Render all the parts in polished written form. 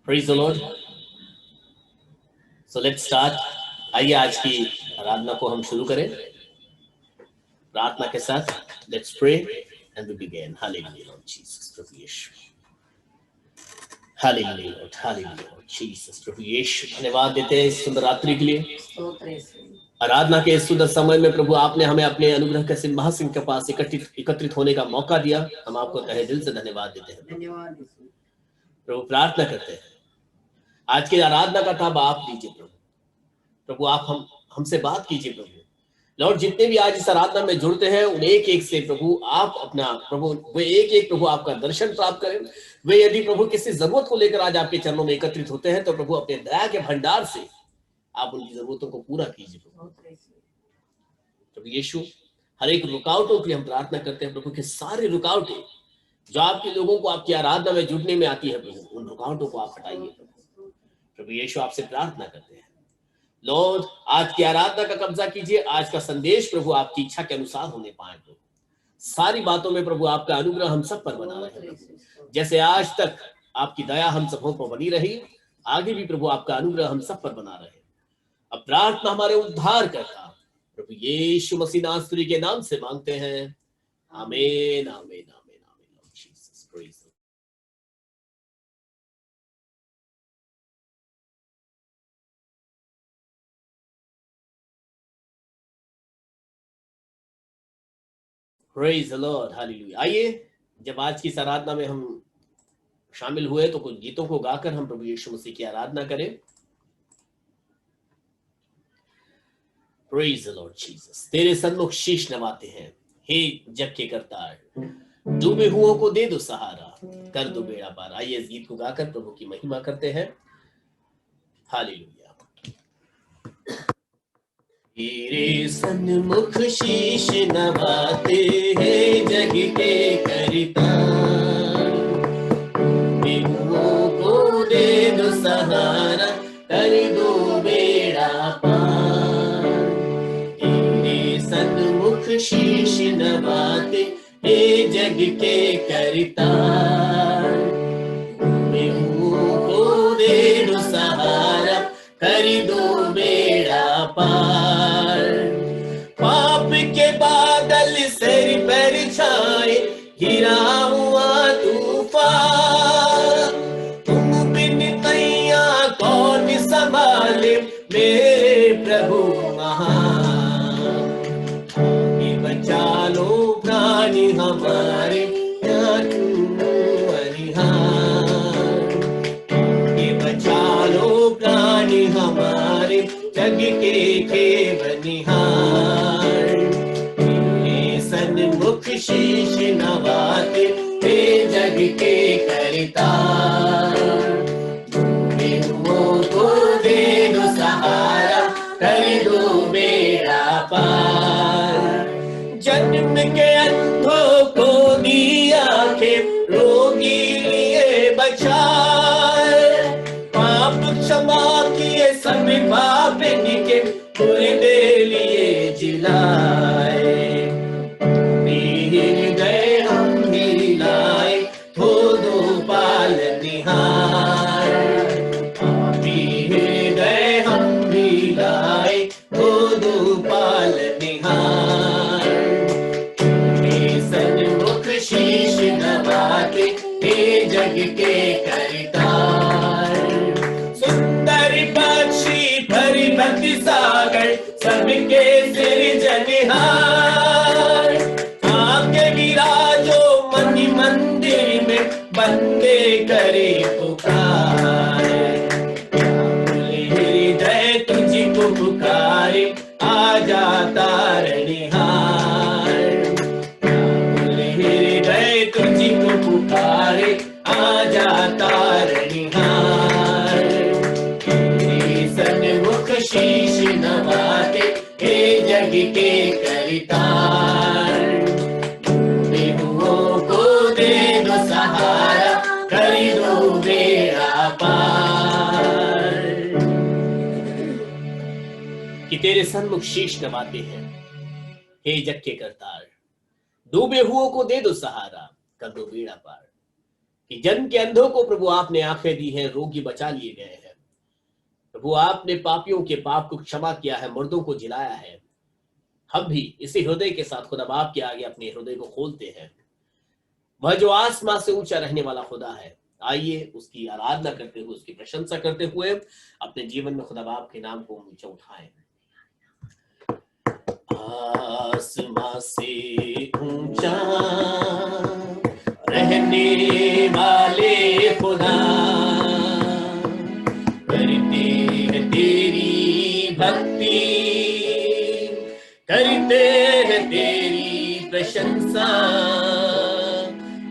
Praise the Lord. So let's start. आइए आज की आराधना को हम शुरू करें प्रार्थना के साथ. Let's pray and we begin. Hallelujah, Lord Jesus. Prabhu Yeshu. Hallelujah, Lord. Hallelujah, Lord Jesus. प्रभु यीशु, धन्यवाद देते हैं इस सुंदर रात्रि के लिए. आराधना के इस सुंदर समय में प्रभु आपने हमें अपने अनुग्रह के सिंहासन के पास एकत्रित होने का मौका दिया. हम आपको तहे दिल से धन्यवाद देते हैं. धन्यवाद प्रभु प्रार्थना करते हैं आज की आराधना का ताब आप दीजिए प्रभु. प्रभु आप हमसे बात कीजिए प्रभु. लॉर्ड, जितने भी आज इस आराधना में जुड़ते हैं उन एक एक से प्रभु आप अपना प्रभु वे एक एक प्रभु आपका दर्शन प्राप्त करें. वे यदि प्रभु किसी जरूरत को लेकर आज आपके चरणों में एकत्रित होते हैं तो प्रभु अपने दया के भंडार से आप उनकी जरूरतों को पूरा कीजिए प्रभु यीशु. हर एक रुकावटों के लिए हम प्रार्थना करते हैं प्रभु कि सारी रुकावटें जो आपके लोगों को आपकी आराधना में जुड़ने में आती है प्रभु, उन रुकावटों को आप हटाइए प्रभु यीशु. आपसे प्रार्थना करते हैं लॉर्ड, आज की आराधना का कब्जा कीजिए. आज का संदेश प्रभु आपकी इच्छा के अनुसार होने पाए प्रभु. सारी बातों में प्रभु आपका अनुग्रह हम सब पर बना रहे. जैसे आज तक आपकी दया हम सबों पर बनी रही, आगे भी प्रभु आपका अनुग्रह हम सब पर बना रहे. अब प्रार्थना हमारे उद्धार करता प्रभु यीशु मसीह नासरी के नाम से मांगते हैं. आमीन, आमीन, आमीन, आमीन. Jesus praise. Praise the Lord. Hallelujah. आइए, जब आज की इस आराधना में हम शामिल हुए तो कुछ गीतों को गाकर हम प्रभु यीशु मसीह की आराधना करें. Praise the Lord Jesus. तेरे सन्मुख शीश नवाते हैं हे जग के करतार, डूबे हुओं को दे दो सहारा, कर दो बेड़ा पार. आइए इस गीत को गाकर प्रभु की महिमा करते हैं. हालेलुया. तेरे सन्मुख शीश नवाते हैं जग के करतार, बेहुओं को दे दो सहारा, कर दो बेड़ा पार. तेरे सन्मुख शीश नवाते हैं जग के करतार, बेहुओं को दे दो सहारा, कर दो बेड़ा पार. पाप के बादल सिर पर छाए, गिरा हुआ तूफान, तुम बिन तैया कौन संभाले मेरे प्रभु महान. आगे बचा लो प्राणी हमारे, प्राणी हमारे जग के बनिहार. तेरे सन्मुख शीश नवाते हे जग के करतार, बेहुओं को दे दो सहारा, कर दो बेड़ा पार. जन्म के अंधों को दी आंखें, रोगी लिए बचाए, क्षमा किए सब पापिन के, मुर्दे लिए जिलाए. हृदय हम भी लाए, हो दो पाल निहार. हृदय हम भी लाए, हो दो पाल निहार. सन्मुख शीश नवाते हे जग के करतार, भक्ति सागर सबके सृजनहार. आके विराजो मनी मंदिर में, बंदे करे पुकार. हृदय तुझको पुकारे, आजा तारणहार. हृदय तुझको पुकारे, आजा तारणहार. शीश नवाते हे जग के करतार, बेहुओं को दे दो सहारा, कर दो बेड़ा पार. कि तेरे सन्मुख शीश नवाते हैं हे जग के करतार, डूबे हुओं को दे दो सहारा, कर दो बेड़ा पार. कि जन्म के अंधों को प्रभु आपने आंखें दी हैं, रोगी बचा लिए गए हैं। प्रभु आपने पापियों के पाप को क्षमा किया है, मुर्दों को जिलाया है। हम भी इसी हृदय के साथ खुदा बाप के आगे अपने हृदय को खोलते हैं। वह जो आसमां से ऊंचा रहने वाला खुदा है, आइए उसकी आराधना करते हुए, उसकी प्रशंसा करते हुए अपने जीवन में खुदा बाप के नाम को ऊंचा उठाएं। आसमां से ऊंचा रहने वाले खुदा, करते हैं तेरी भक्ति, करते हैं तेरी प्रशंसा,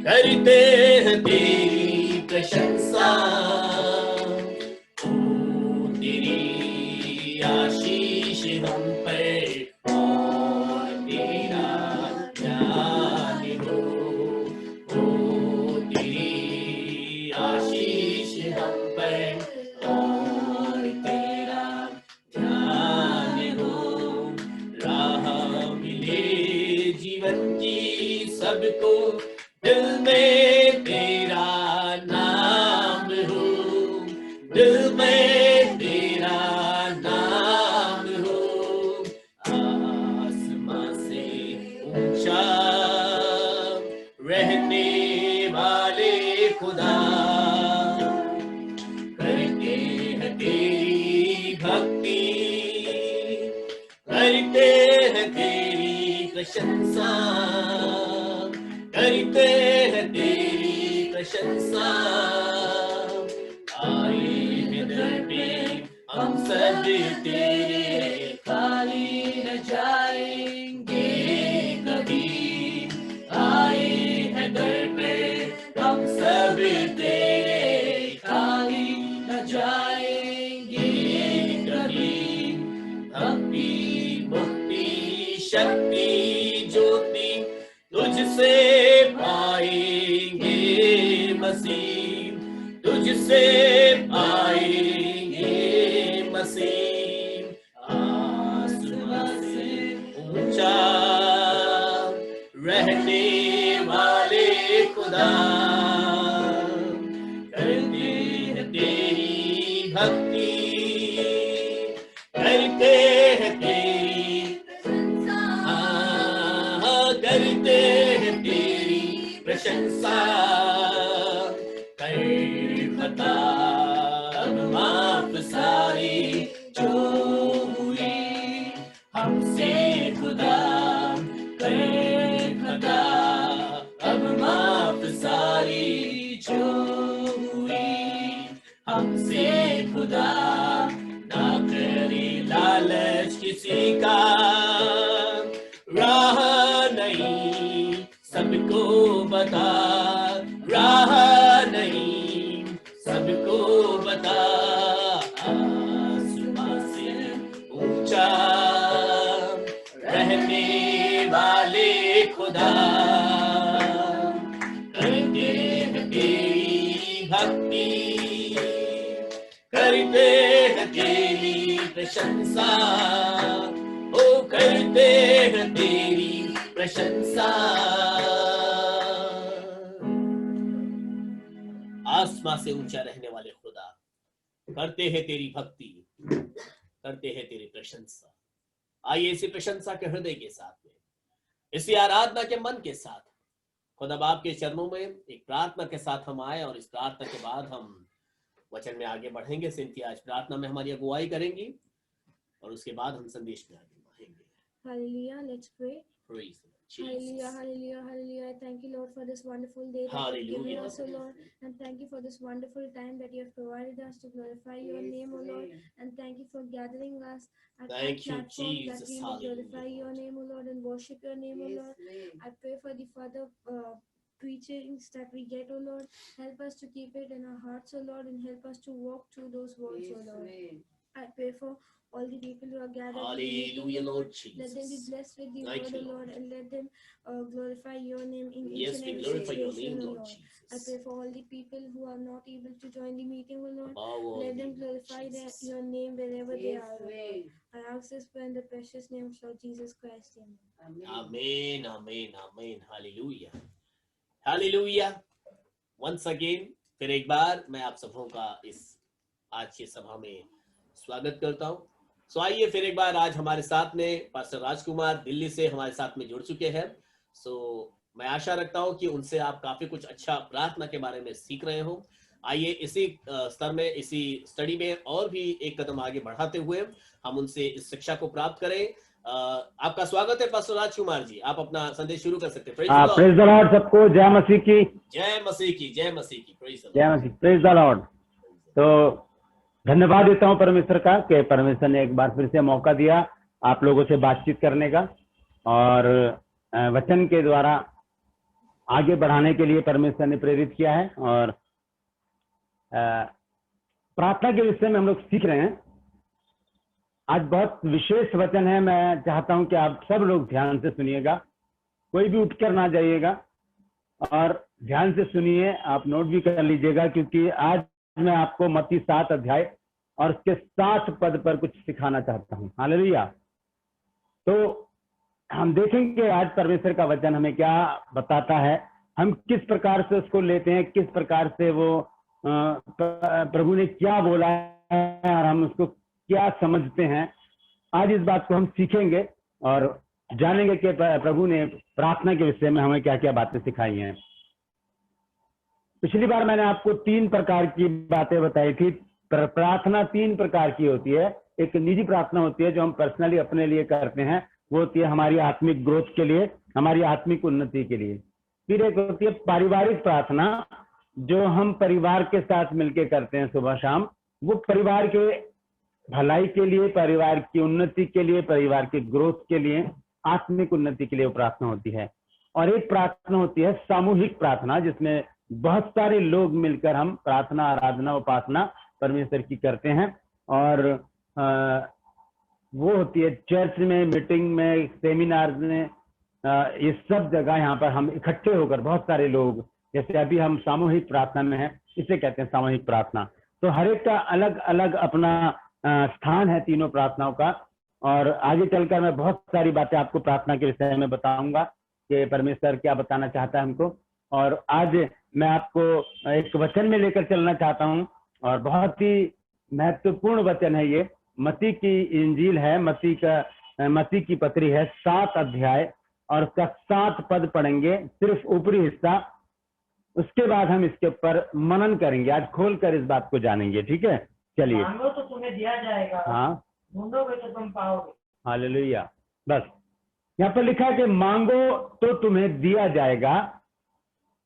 करते हैं तेरी प्रशंसा। ओ तेरी आशीष हम पर और तेरा ध्यान हो। ओ तेरी आशीष हम पर और तेरा ध्यान हो। राह मिले जीवन की सबको, दिल में तेरा नाम हो, दिल में तेरा नाम हो। आसमां से ऊंचा रहने वाले खुदा, करते हैं तेरी भक्ति, करते हैं तेरी प्रशंसा, करते हैं तेरी प्रशंसा। आए हैं दर पे हम सब तेरे, खाली न जाएंगे कभी। आए हैं दर पे हम सब तेरे, खाली न जाएंगे कभी। भक्ति मुक्ति शक्ति ज्योति तुझसे पाएंगे मसीह, तुझसे पाएंगे मसीह। आसमां से ऊंचा रहने वाले खुदा, करते हैं तेरी भक्ति, करते हैं तेरी, करते हैं तेरी प्रशंसा। कर खता अब माफ सारी जो हुई हमसे खुदा, कर खता अब माफ सारी जो हुई हमसे खुदा। ना करे लालच किसी का, राह नहीं सबको बता, राह नहीं सबको बता। आसमां से ऊंचा रहने वाले खुदा, करते हैं तेरी भक्ति, करते हैं तेरी प्रशंसा। ओ करते हैं तेरी प्रशंसा। आसमां से ऊंचा रहने वाले खुदा, करते हैं तेरी भक्ति, करते हैं तेरी प्रशंसा। आइए इसी प्रशंसा के हृदय के साथ में, इसी आराधना के मन के साथ खुदा बाप के चरणों में एक प्रार्थना के साथ हम आए, और इस प्रार्थना के बाद हम वचन में आगे बढ़ेंगे। सिंथिया आज प्रार्थना में हमारी अगुवाई करेंगी और उसके बाद हम संदेश में आगे बढ़ेंगे। Hallelujah, let's pray. Praise the Lord Jesus. Hallelujah, hallelujah, hallelujah. I thank you, Lord, for this wonderful day that you have given Hallelujah. us, O Lord. And thank you for this wonderful time that you have provided us to glorify your name, O Lord. And thank you for gathering us at our Thank you, platform that Jesus. we may glorify Hallelujah, your Lord. name, O Lord, and worship your name, O Lord. I pray for the further preachings that we get, O Lord. Help us to keep it in our hearts, O Lord, and help us to walk through those words, O Lord. I pray for all the people who are gathered in the meeting, Hallelujah, O Lord Let them be Jesus. blessed with the Thank word, you, O Lord, Lord. and let them glorify your name in each Yes, and we every glorify your situation, name, O Lord Lord. I Jesus. pray for all the people who are not able to join the meeting, O Lord. Above all Let them name, Lord glorify Jesus. your name wherever they are, O Lord. I ask this prayer in the precious name of Lord Jesus Christ. Amen. Amen, amen, amen. Hallelujah. Hallelujah. Once again फिर एक बार मैं आप सबों का इस आज की सभा में स्वागत करता हूं। सो आइए फिर एक बार आज हमारे साथ में पास्टर राजकुमार दिल्ली से हमारे साथ में जुड़ चुके हैं। सो मैं आशा रखता हूं कि उनसे आप काफी कुछ अच्छा प्रार्थना के बारे में सीख रहे हो। आइए इसी स्तर में, इसी स्टडी में और भी एक कदम आगे बढ़ाते हुए हम उनसे इस शिक्षा को प्राप्त करें। आपका स्वागत है पास्टर राजकुमार जी, आप अपना संदेश शुरू कर सकते हैं। प्रेज द लॉर्ड सबको, जय मसीह की, जय मसीह की, जय मसीह की, जय मसीह, प्रेज द लॉर्ड। तो धन्यवाद देता हूं परमेश्वर का कि परमेश्वर ने एक बार फिर से मौका दिया आप लोगों से बातचीत करने का और वचन के द्वारा आगे बढ़ाने के लिए परमेश्वर ने प्रेरित किया है। और प्रार्थना के विषय में हम लोग सीख रहे हैं। आज बहुत विशेष वचन है, मैं चाहता हूं कि आप सब लोग ध्यान से सुनिएगा, कोई भी उठकर ना जाइएगा और ध्यान से सुनिए, आप नोट भी कर लीजिएगा, क्योंकि आज मैं आपको मत्ती 7 अध्याय और उसके 7 पद पर कुछ सिखाना चाहता हूं। हालेलुया। तो हम देखेंगे आज परमेश्वर का वचन हमें क्या बताता है, हम किस प्रकार से उसको लेते हैं, किस प्रकार से वो प्रभु ने क्या बोला है और हम उसको क्या समझते हैं। आज इस बात को हम सीखेंगे और जानेंगे कि प्रभु ने प्रार्थना के विषय में हमें क्या क्या बातें सिखाई हैं। पिछली बार मैंने आपको 3 प्रकार की बातें बताई थी। प्रार्थना 3 प्रकार की होती है। एक निजी प्रार्थना होती है जो हम पर्सनली अपने लिए करते हैं, वो होती है हमारी आत्मिक ग्रोथ के लिए, हमारी आत्मिक उन्नति के लिए। फिर एक होती है पारिवारिक प्रार्थना जो हम परिवार के साथ मिलकर करते हैं सुबह शाम, वो परिवार के भलाई के लिए, परिवार की उन्नति के लिए, परिवार के ग्रोथ के लिए, आत्मिक उन्नति के लिए वो प्रार्थना होती है। और एक प्रार्थना होती है सामूहिक प्रार्थना, जिसमें बहुत सारे लोग मिलकर हम प्रार्थना, आराधना, उपासना परमेश्वर की करते हैं। और वो होती है चर्च में, मीटिंग में, सेमिनार में, ये सब जगह यहाँ पर हम इकट्ठे होकर बहुत सारे लोग, जैसे अभी हम सामूहिक प्रार्थना में हैं, इसे कहते हैं सामूहिक प्रार्थना। तो हर एक का अलग अलग अपना स्थान है तीनों प्रार्थनाओं का। और आगे चलकर मैं बहुत सारी बातें आपको प्रार्थना के विषय में बताऊंगा कि परमेश्वर क्या बताना चाहता है हमको। और आज मैं आपको एक वचन में लेकर चलना चाहता हूं और बहुत ही महत्वपूर्ण वचन है ये। मत्ती की इंजील है, मत्ती की पत्री है, 7 अध्याय और उसका 7 पद पढ़ेंगे, सिर्फ ऊपरी हिस्सा। उसके बाद हम इसके ऊपर मनन करेंगे, आज खोलकर इस बात को जानेंगे। ठीक है, चलिए। मांगो तो तुम्हें दिया जाएगा, हाँ, ढूंढोगे तो तुम पाओगे। हालेलुया। बस यहाँ पर लिखा है कि मांगो तो तुम्हें दिया जाएगा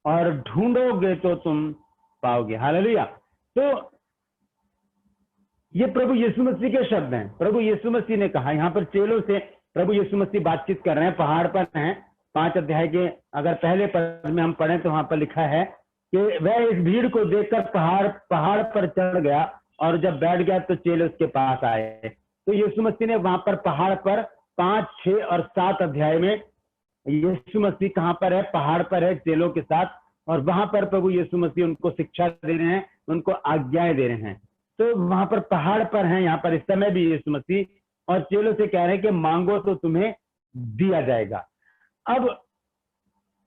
और ढूंढोगे तो तुम पाओगे। हालेलुया। तो ये प्रभु यीशु मसीह के शब्द हैं। प्रभु यीशु मसीह ने कहा, यहाँ पर चेलों से प्रभु यीशु मसीह बातचीत कर रहे हैं, पहाड़ पर हैं। 5 अध्याय के अगर पहले पद में हम पढ़ें तो वहां पर लिखा है कि वह इस भीड़ को देखकर पहाड़ पर चढ़ गया और जब बैठ गया तो चेले उसके पास आए। तो यीशु मसीह ने वहां पर पहाड़ पर 5, 6 और 7 अध्याय में यीशु मसीह कहाँ पर है? पहाड़ पर है चेलों के साथ। और वहां पर प्रभु यीशु मसीह उनको शिक्षा दे रहे हैं, उनको आज्ञाएं दे रहे हैं। तो वहां पर पहाड़ पर हैं यहाँ पर इस समय भी यीशु मसीह, और चेलों से कह रहे हैं कि मांगो तो तुम्हें दिया जाएगा। अब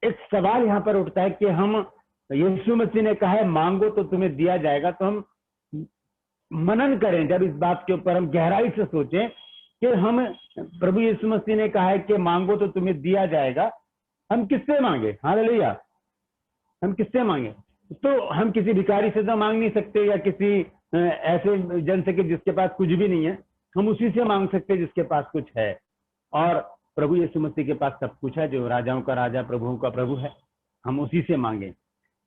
एक सवाल यहाँ पर उठता है कि हम, यीशु मसीह ने कहा है मांगो तो तुम्हें दिया जाएगा, तो हम मनन करें, जब इस बात के ऊपर हम गहराई से सोचें कि हम, प्रभु यीशु मसीह ने कहा है कि मांगो तो तुम्हें दिया जाएगा, हम किससे मांगे? हालेलुया। हम किससे मांगे? तो हम किसी भिखारी से तो मांग नहीं सकते, या किसी ऐसे जन से कि जिसके पास कुछ भी नहीं है। हम उसी से मांग सकते जिसके पास कुछ है। और प्रभु यीशु मसीह के पास सब कुछ है, जो राजाओं का राजा, प्रभुओं का प्रभु है। हम उसी से मांगे।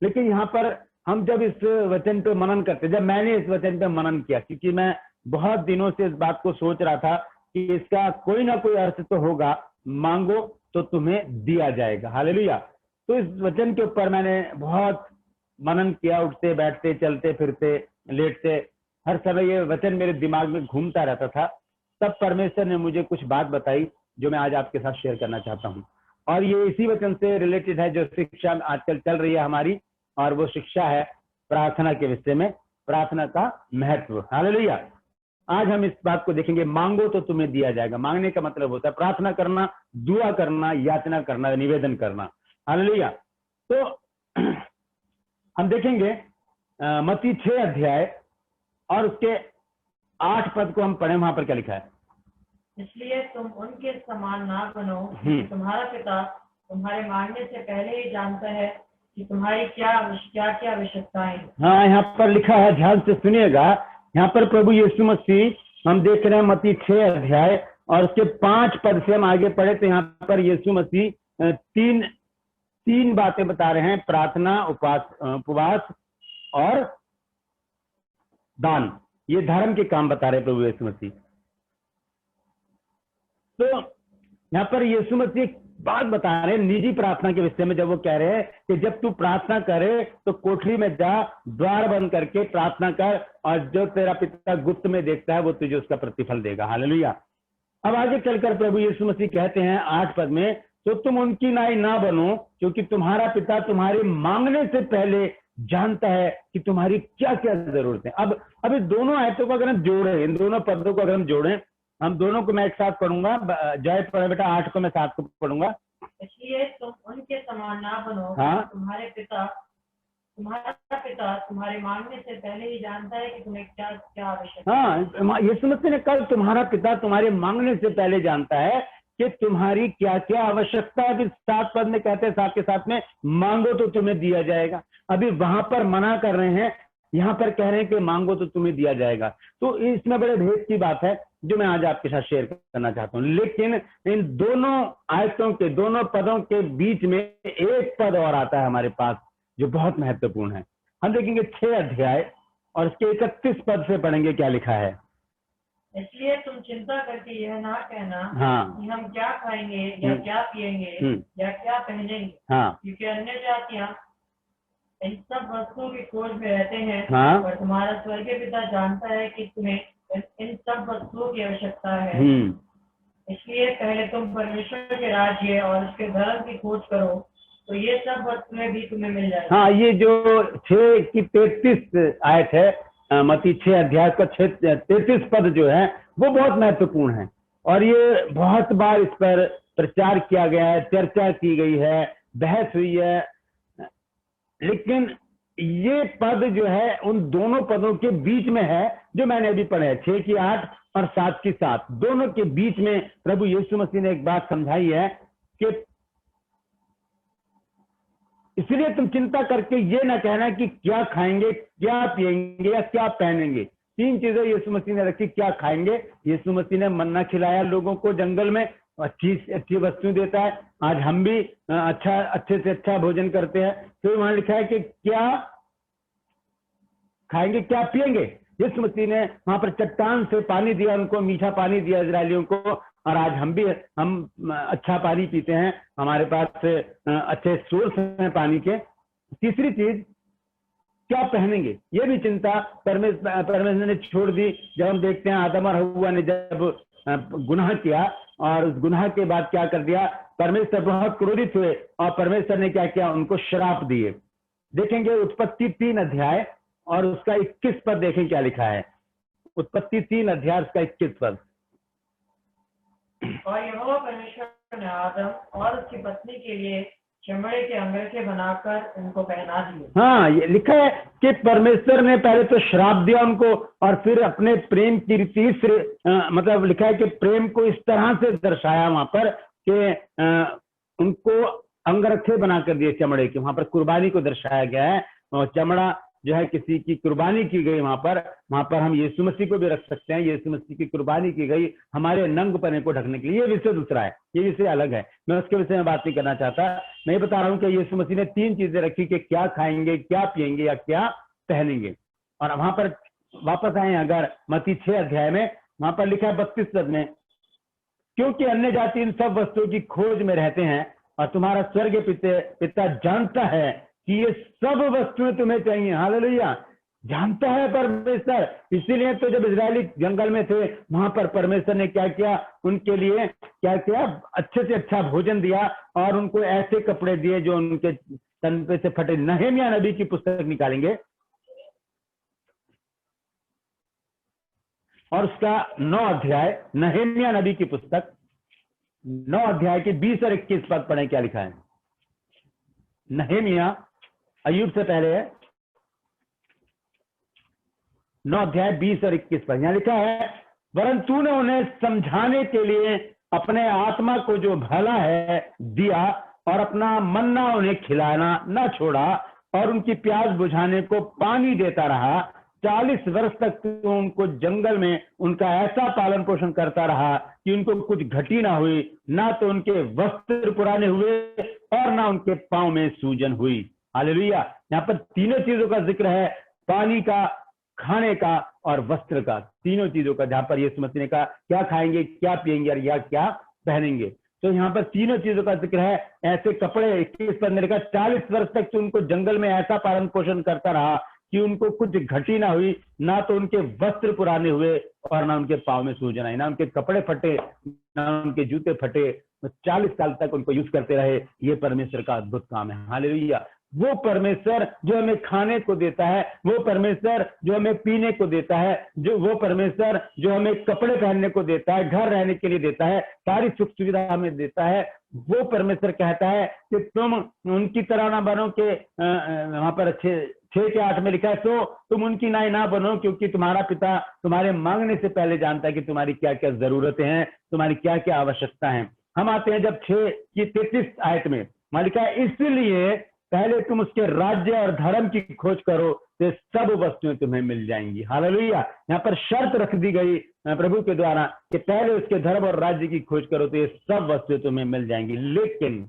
लेकिन यहाँ पर हम जब इस वचन पे मनन करते, जब मैंने इस वचन पे मनन किया, क्योंकि मैं बहुत दिनों से इस बात को सोच रहा था कि इसका कोई ना कोई अर्थ तो होगा, मांगो तो तुम्हें दिया जाएगा। हालेलुया। तो इस वचन के ऊपर मैंने बहुत मनन किया, उठते बैठते, चलते फिरते, लेटते, हर समय ये वचन मेरे दिमाग में घूमता रहता था। तब परमेश्वर ने मुझे कुछ बात बताई जो मैं आज आपके साथ शेयर करना चाहता हूँ। और ये इसी वचन से रिलेटेड है जो शिक्षा आजकल चल रही है हमारी, और वो शिक्षा है प्रार्थना के विषय में, प्रार्थना का महत्व। हालेलुया। आज हम इस बात को देखेंगे, मांगो तो तुम्हें दिया जाएगा। मांगने का मतलब होता है प्रार्थना करना, दुआ करना, याचना करना, निवेदन करना। हालेलुया। तो हम देखेंगे मत्ती 6 अध्याय और उसके 8 पद को हम पढ़े, वहां पर क्या लिखा है। इसलिए तुम उनके समान ना बनो, क्योंकि तुम्हारा पिता तुम्हारे मांगने से पहले ही जानता है कि तुम्हारी क्या क्या आवश्यकताएं। हाँ, यहाँ पर लिखा है, ध्यान से सुनिएगा। यहाँ पर प्रभु यीशु मसीह हम देख रहे हैं मत्ती 6 अध्याय और उसके 5 पद से हम आगे पढ़े तो यहाँ पर यीशु मसीह तीन बातें बता रहे हैं, प्रार्थना, उपवास और दान। ये धर्म के काम बता रहे प्रभु यीशु मसीह। तो यहाँ पर यीशु मसीह एक बात बता रहे हैं निजी प्रार्थना के विषय में, जब वो कह रहे हैं कि जब तू प्रार्थना करे तो कोठरी में जा, द्वार बंद करके प्रार्थना कर, और जो तेरा पिता गुप्त में देखता है वो तुझे उसका प्रतिफल देगा। हालेलुया। अब आगे चलकर प्रभु यीशु मसीह कहते हैं 8 पद में, तो तुम उनकी नाई ना बनो, क्योंकि तुम्हारा पिता तुम्हारे मांगने से पहले जानता है कि तुम्हारी क्या क्या जरूरत है। अब इस दोनों आयतों को अगर हम जोड़ें, इन दोनों पदों को अगर हम जोड़ें, हम दोनों को मैं एक साथ पढ़ूंगा। जय पढ़े बेटा, 8 को मैं 7 को पढ़ूंगा। इसलिए तुम उनके समान ना बनो, हाँ। तुम्हारा पिता तुम्हारे मांगने से पहले ही जानता है कि तुम्हें क्या क्या आवश्यकता है। हाँ, यीशु मसीह ने कल तुम्हारा पिता तुम्हारे मांगने से पहले जानता है कि तुम्हारी क्या क्या आवश्यकता है। 7 पद में कहते हैं साथ के साथ में, मांगो तो तुम्हें दिया जाएगा। अभी वहां पर मना कर रहे हैं, यहाँ पर कह रहे हैं कि मांगो तो तुम्हें दिया जाएगा। तो इसमें बड़े भेद की बात है जो मैं आज आपके साथ शेयर करना चाहता हूँ। लेकिन इन दोनों आयतों के, दोनों पदों के बीच में एक पद और आता है हमारे पास जो बहुत महत्वपूर्ण है। हम देखेंगे 6 अध्याय और इसके 31 पद से पढ़ेंगे क्या लिखा है। इसलिए तुम चिंता करके यह ना कहना हाँ। कि हम क्या खाएंगे या क्या पिएंगे या क्या पहनेंगे, हाँ। क्योंकि अन्य जातियां इन सब वस्तुओं की खोज में रहते हैं। हाँ। और तुम्हारा स्वर्गीय पिता जानता है कि तुम्हें इन सब वस्तुओं की आवश्यकता है। इसलिए पहले तुम परमेश्वर के राज्य और उसके धर्म की खोज करो, तो ये सब वस्तुएं भी तुम्हें मिल जाएगी। हाँ, ये जो 6 की 33 आयत है, मत्ती 6 अध्याय का 33 पद जो है वो बहुत महत्वपूर्ण है, और ये बहुत बार इस पर प्रचार किया गया है, चर्चा की गई है, बहस हुई है। लेकिन ये पद जो है उन दोनों पदों के बीच में है जो मैंने अभी पढ़े है, 6 की 8 और 7 की 7, दोनों के बीच में प्रभु यीशु मसीह ने एक बात समझाई है कि इसलिए तुम चिंता करके ये ना कहना कि क्या खाएंगे, क्या पिएंगे या क्या पहनेंगे। 3 चीजें यीशु मसीह ने रखी। क्या खाएंगे, यीशु मसीह ने मन्ना खिलाया लोगों को जंगल में, अच्छी वस्तु देता है। आज हम भी अच्छे से अच्छा भोजन करते हैं। फिर वहां लिखा है कि क्या खाएंगे, क्या पिएंगे। यीशु मसीह ने वहां पर चट्टान से पानी दिया, उनको मीठा पानी दिया इजरायलियों को, और आज हम अच्छा पानी पीते हैं, हमारे पास अच्छे सोर्स हैं पानी के। तीसरी चीज, क्या पहनेंगे, ये भी चिंता परमेश्वर ने छोड़ दी। जब हम देखते हैं आदम और हव्वा ने जब गुनाह किया, और उस गुनाह के बाद क्या कर दिया, परमेश्वर बहुत क्रोधित हुए और परमेश्वर ने क्या किया, उनको श्राप दिए। देखेंगे उत्पत्ति 3 अध्याय और उसका 21 पद, देखें क्या लिखा है। उत्पत्ति 3 अध्याय उसका 21 पद। और यहोवा परमेश्वर ने आदम और उसकी पत्नी के लिए चमड़े के अंगरखे बनाकर उनको पहना दिए। हाँ, ये लिखा है कि परमेश्वर ने पहले तो श्राप दिया उनको, और फिर अपने प्रेम की रीति से मतलब लिखा है कि प्रेम को इस तरह से दर्शाया वहां पर कि उनको अंगरखे बनाकर दिए चमड़े के। वहां पर कुर्बानी को दर्शाया गया है, और चमड़ा जो है किसी की कुर्बानी की गई। वहां पर हम यीशु मसीह को भी रख सकते हैं, यीशु मसीह की कुर्बानी की गई हमारे नंगपने को ढकने के लिए। ये विषय दूसरा है, ये विषय अलग है, मैं उसके विषय में बात नहीं करना चाहता। मैं ये बता रहा हूँ कि यीशु मसीह ने 3 चीजें रखी कि क्या खाएंगे, क्या पिएंगे या क्या पहनेंगे। और वहां पर वापस आए अगर मत्ती 6 अध्याय में, वहां पर लिखा है 32 पद में, क्योंकि अन्य जाति इन सब वस्तुओं की खोज में रहते हैं, और तुम्हारा स्वर्गीय पिता जानता है कि ये सब वस्तुएं तुम्हें चाहिए। हालेलुया, जानता है परमेश्वर। इसीलिए तो जब इजरायली जंगल में थे, वहां पर परमेश्वर ने क्या किया, उनके लिए क्या किया, अच्छे से अच्छा भोजन दिया, और उनको ऐसे कपड़े दिए जो उनके तन पे से फटे। नहम्याह नबी की पुस्तक निकालेंगे और उसका 9 अध्याय, नहम्याह नबी की पुस्तक 9 अध्याय के 20 और 21 पद पढ़े क्या लिखा है। नहम्याह अय्यूब से पहले है, 9 अध्याय 20 और 21 पर यहाँ लिखा है, वरन तूने उन्हें समझाने के लिए अपने आत्मा को जो भला है दिया, और अपना मन्ना उन्हें खिलाना न छोड़ा, और उनकी प्यास बुझाने को पानी देता रहा। 40 वर्ष तक तू उनको जंगल में उनका ऐसा पालन पोषण करता रहा कि उनको कुछ घटी ना हुई, ना तो उनके वस्त्र पुराने हुए और ना उनके पांव में सूजन हुई। हालेलुया। यहाँ पर तीनों चीजों का जिक्र है, पानी का, खाने का और वस्त्र का, तीनों चीजों का, जहां पर यीशु मसीह ने कहा क्या खाएंगे, क्या पिएंगे और या क्या पहनेंगे। तो यहाँ पर तीनों चीजों का जिक्र है। ऐसे कपड़े 21 पर मैंने कहा 40 वर्ष तक तो उनको जंगल में ऐसा पालन पोषण करता रहा कि उनको कुछ घटी ना हुई, ना तो उनके वस्त्र पुराने हुए और ना उनके पाँव में सूजन आई, ना उनके कपड़े फटे, ना उनके जूते फटे। 40 साल तक उनको यूज करते रहे। ये परमेश्वर का अद्भुत काम है। हालेलुया। वो परमेश्वर जो हमें खाने को देता है, वो परमेश्वर जो हमें पीने को देता है, जो वो परमेश्वर जो हमें कपड़े पहनने को देता है, घर रहने के लिए देता है, सारी सुख सुविधा हमें देता है, वो परमेश्वर कहता है कि तुम उनकी तरह ना बनो के वहां पर 6 के 8 में लिखा है, तो तुम उनकी नाई ना बनो, क्योंकि तुम्हारा पिता तुम्हारे मांगने से पहले जानता है कि तुम्हारी क्या क्या जरूरतें हैं, तुम्हारी क्या क्या आवश्यकता है। हम आते हैं जब 6 की 33 आयत में, वहां लिखा है, इसलिए पहले तुम उसके राज्य और धर्म की खोज करो तो सब वस्तुएं तुम्हें मिल जाएंगी। हालेलुया। यहाँ पर शर्त रख दी गई प्रभु के द्वारा कि पहले उसके धर्म और राज्य की खोज करो तो ये सब वस्तुएं तुम्हें मिल जाएंगी। लेकिन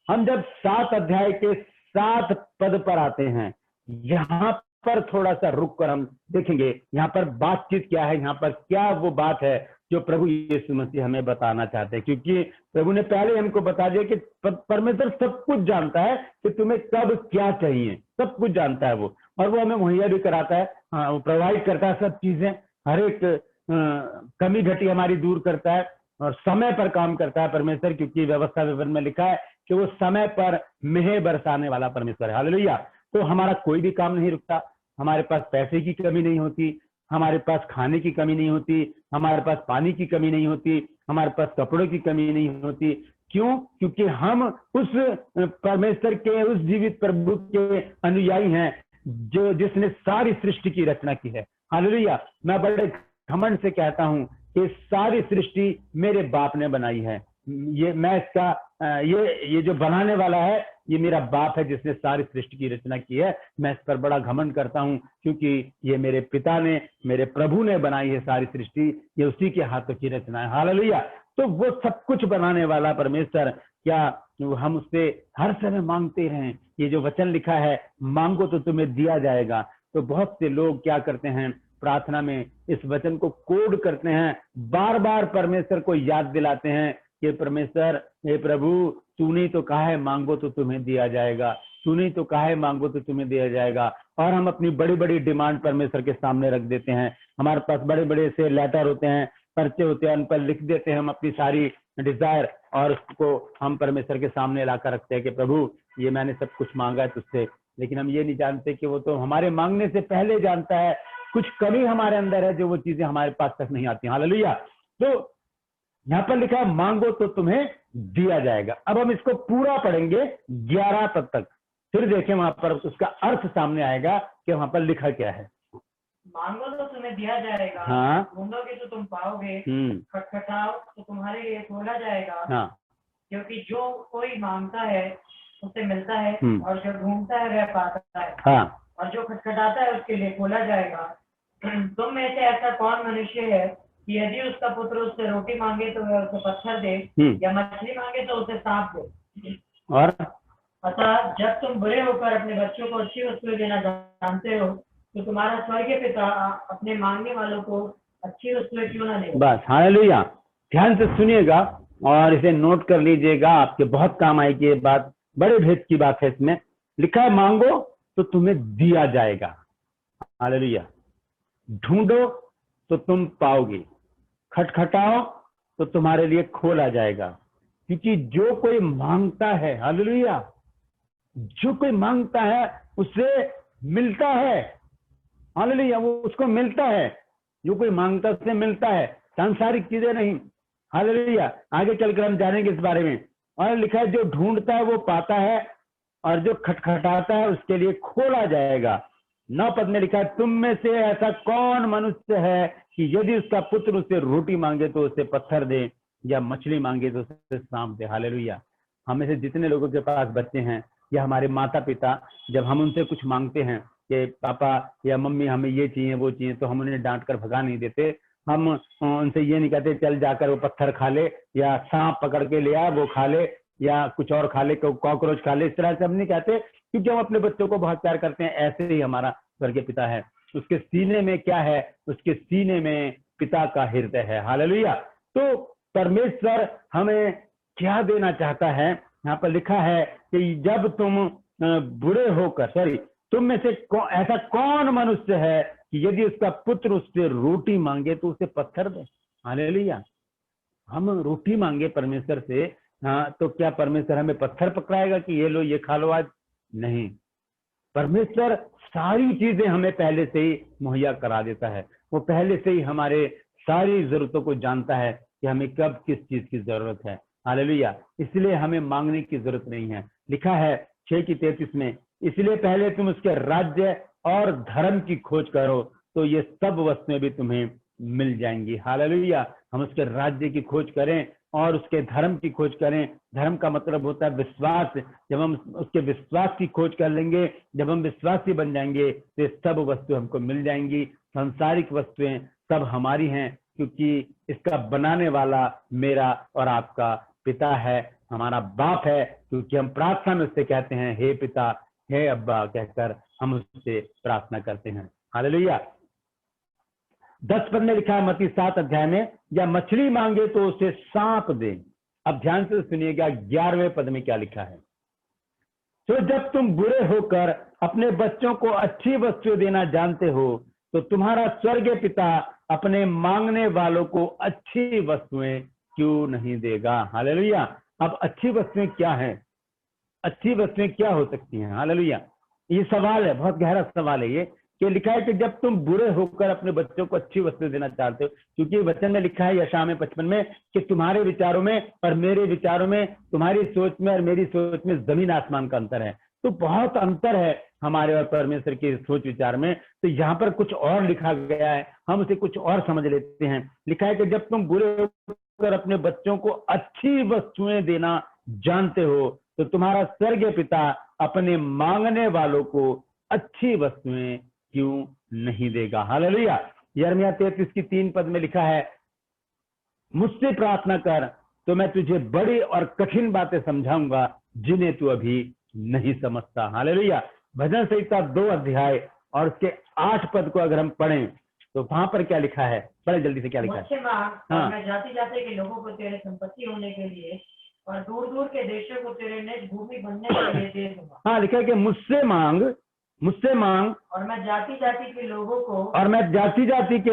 हम जब 7 अध्याय के 7 पद पर आते हैं, यहाँ पर थोड़ा सा रुक कर हम देखेंगे यहाँ पर बातचीत क्या है, यहाँ पर क्या वो बात है जो प्रभु यीशु मसीह हमें बताना चाहते हैं। क्योंकि प्रभु ने पहले हमको बता दिया कि परमेश्वर सब कुछ जानता है कि तुम्हें कब क्या चाहिए, सब कुछ जानता है वो, और वो हमें मुहैया भी कराता है। हाँ, वो प्रोवाइड करता है सब चीजें, हर एक कमी घटी हमारी दूर करता है और समय पर काम करता है परमेश्वर, क्योंकि व्यवस्था विवरण में लिखा है कि वो समय पर मेह बरसाने वाला परमेश्वर है। हालेलुया। तो हमारा कोई भी काम नहीं रुकता, हमारे पास पैसे की कमी नहीं होती, हमारे पास खाने की कमी नहीं होती, हमारे पास पानी की कमी नहीं होती, हमारे पास कपड़ों की कमी नहीं होती। क्यों? क्योंकि हम उस परमेश्वर के, उस जीवित प्रभु के अनुयायी हैं जो जिसने सारी सृष्टि की रचना की है। हालेलुया। मैं बड़े घमंड से कहता हूं कि सारी सृष्टि मेरे बाप ने बनाई है। ये मैं इसका ये जो बनाने वाला है ये मेरा बाप है जिसने सारी सृष्टि की रचना की है। मैं इस पर बड़ा घमंड करता हूं क्योंकि ये मेरे पिता ने, मेरे प्रभु ने बनाई है सारी सृष्टि, ये उसी के हाथों की रचना है। हालेलुया। तो वो सब कुछ बनाने वाला परमेश्वर, क्या हम उससे हर समय मांगते रहें? ये जो वचन लिखा है, मांगो तो तुम्हें दिया जाएगा। तो बहुत से लोग क्या करते हैं, प्रार्थना में इस वचन को कोड करते हैं, बार बार परमेश्वर को याद दिलाते हैं कि परमेश्वर, हे प्रभु, तूने तो कहा है मांगो तो तुम्हें दिया जाएगा, तूने तो कहा है मांगो तो तुम्हें दिया जाएगा। और हम अपनी बड़ी बड़ी डिमांड परमेश्वर के सामने रख देते हैं। हमारे पास बड़े बड़े से लेटर होते हैं, पर्चे होते हैं, उन पर लिख देते हैं हम अपनी सारी डिजायर, और उसको हम परमेश्वर के सामने लाकर रखते हैं कि प्रभु ये मैंने सब कुछ मांगा है तुझसे। लेकिन हम ये नहीं जानते कि वो तो हमारे मांगने से पहले जानता है, कुछ कमी हमारे अंदर है जो वो चीजें हमारे पास तक नहीं आती। हालेलुया। तो यहाँ पर लिखा है मांगो तो तुम्हें दिया जाएगा। अब हम इसको पूरा पढ़ेंगे 11 पद तक, फिर देखें वहां पर उसका अर्थ सामने आएगा कि वहां पर लिखा क्या है। मांगो तो तुम्हें दिया जाएगा, हाँ। ढूंढोगे तो तुम पाओगे, खटखटाओ तो तुम्हारे लिए खोला जाएगा। हाँ। क्योंकि जो कोई मांगता है उसे मिलता है, और जो ढूंढता है वह पाता है। हाँ। और जो खटखटाता है उसके लिए खोला जाएगा। तुम में से ऐसा कौन मनुष्य है कि यदि उसका पुत्र उससे रोटी मांगे तो वह उसे पत्थर दे, या मछली मांगे तो उसे सांप दे? और अतः जब तुम बुरे होकर अपने बच्चों को अच्छी वस्तुएं देना जानते हो तो तुम्हारा स्वर्गीय पिता अपने मांगने वालों को अच्छी वस्तुएं क्यों ना दे? बस। हालेलुया। ध्यान से सुनिएगा और इसे नोट कर लीजिएगा, आपके बहुत काम आएगी ये बात, बड़े भेद की बात है। इसमें लिखा है मांगो तो तुम्हें दिया जाएगा। हालेलुया। ढूंढो तो तुम पाओगे, खटखटाओ तो तुम्हारे लिए खोला जाएगा। क्योंकि जो कोई मांगता है, हालेलुया, जो कोई मांगता है उसे मिलता है। हालेलुया। वो उसको मिलता है, जो कोई मांगता है उसे मिलता है, सांसारिक चीजें नहीं। हालेलुया। आगे चलकर हम जानेंगे इस बारे में। और लिखा है जो ढूंढता है वो पाता है, और जो खटखटाता है उसके लिए खोला जाएगा। 9 पद में लिखा है, तुम में से ऐसा कौन मनुष्य है कि यदि उसका पुत्र उससे रोटी मांगे तो उसे पत्थर दे, या मछली मांगे तो उसे सांप दे। हालेलुया। हमें से जितने लोगों के पास बच्चे हैं या हमारे माता पिता, जब हम उनसे कुछ मांगते हैं कि पापा या मम्मी हमें ये चाहिए वो चाहिए, तो हम उन्हें डांट कर भगा नहीं देते। हम उनसे ये नहीं कहते चल जाकर वो पत्थर खा ले, या सांप पकड़ के ले आ वो खा ले, या कुछ और खा ले, कॉकरोच खा ले। इस तरह से हम नहीं कहते, क्योंकि हम अपने बच्चों को बहुत प्यार करते हैं। ऐसे ही हमारा स्वर्गीय पिता है। उसके सीने में क्या है? उसके सीने में पिता का हृदय है। हालेलुया। तो परमेश्वर हमें क्या देना चाहता है? यहाँ पर लिखा है कि जब तुम बुरे होकर, तुम में से ऐसा कौन मनुष्य है कि यदि उसका पुत्र उससे रोटी मांगे तो उसे पत्थर दे। हालेलुया। हम रोटी मांगे परमेश्वर से, हाँ, तो क्या परमेश्वर हमें पत्थर पकड़ाएगा कि ये लो ये खा लो आज? नहीं। परमेश्वर सारी चीजें हमें पहले से ही मुहैया करा देता है। वो पहले से ही हमारे सारी जरूरतों को जानता है कि हमें कब किस चीज की जरूरत है। हालेलुया। इसलिए हमें मांगने की जरूरत नहीं है। लिखा है 6:33 में, इसलिए पहले तुम उसके राज्य और धर्म की खोज करो तो ये सब वस्तुएं भी तुम्हें मिल जाएंगी। हालेलुया। हम उसके राज्य की खोज करें और उसके धर्म की खोज करें। धर्म का मतलब होता है विश्वास। जब हम उसके विश्वास की खोज कर लेंगे, जब हम विश्वासी बन जाएंगे, तो ये सब वस्तुएं हमको मिल जाएंगी। सांसारिक वस्तुएं सब हमारी हैं, क्योंकि इसका बनाने वाला मेरा और आपका पिता है, हमारा बाप है। क्योंकि हम प्रार्थना में उससे कहते हैं हे पिता, हे अब्बा कहकर हम उससे प्रार्थना करते हैं। हालेलुया। 10 पद में लिखा है मत्ती 7 अध्याय में, या मछली मांगे तो उसे सांप दे। अब ध्यान से सुनिएगा 11वें पद में क्या लिखा है। तो जब तुम बुरे होकर अपने बच्चों को अच्छी वस्तुएं देना जानते हो तो तुम्हारा स्वर्गीय पिता अपने मांगने वालों को अच्छी वस्तुएं क्यों नहीं देगा। हालेलुया। अब अच्छी वस्तुएं क्या है? अच्छी वस्तुएं क्या हो सकती हैं? हालेलुया। ये सवाल है, बहुत गहरा सवाल है ये, कि लिखा है कि जब तुम बुरे होकर अपने बच्चों को अच्छी वस्तु देना चाहते हो, क्योंकि वचन में लिखा है यशायाह में 55 में कि तुम्हारे विचारों में और मेरे विचारों में, तुम्हारी सोच में और मेरी सोच में जमीन आसमान का अंतर है। तो बहुत अंतर है हमारे और परमेश्वर के सोच विचार में। तो यहाँ पर कुछ और लिखा गया है, हम उसे कुछ और समझ लेते हैं। लिखा है कि जब तुम बुरे होकर अपने बच्चों को अच्छी वस्तुएं देना जानते हो तो तुम्हारा स्वर्गीय पिता अपने मांगने वालों को अच्छी वस्तुएं क्यों नहीं देगा। हालेलुया। यिर्मयाह 33:3 पद में लिखा है, मुझसे प्रार्थना कर तो मैं तुझे बड़ी और कठिन बातें समझाऊंगा जिन्हें तू अभी नहीं समझता। हालेलुया। भजन संहिता 2 अध्याय और उसके 8 पद को अगर हम पढ़ें तो वहां पर क्या लिखा है? बड़े जल्दी से क्या लिखा है? हाँ। मैं जाति जाति के लोगों को तेरे संपत्ति होने के लिए और दूर दूर के देशों को तेरे निज भूमि बनने के लिए दे दूंगा। हाँ, लिखा है कि मुझसे मांग और मैं जाति जाति के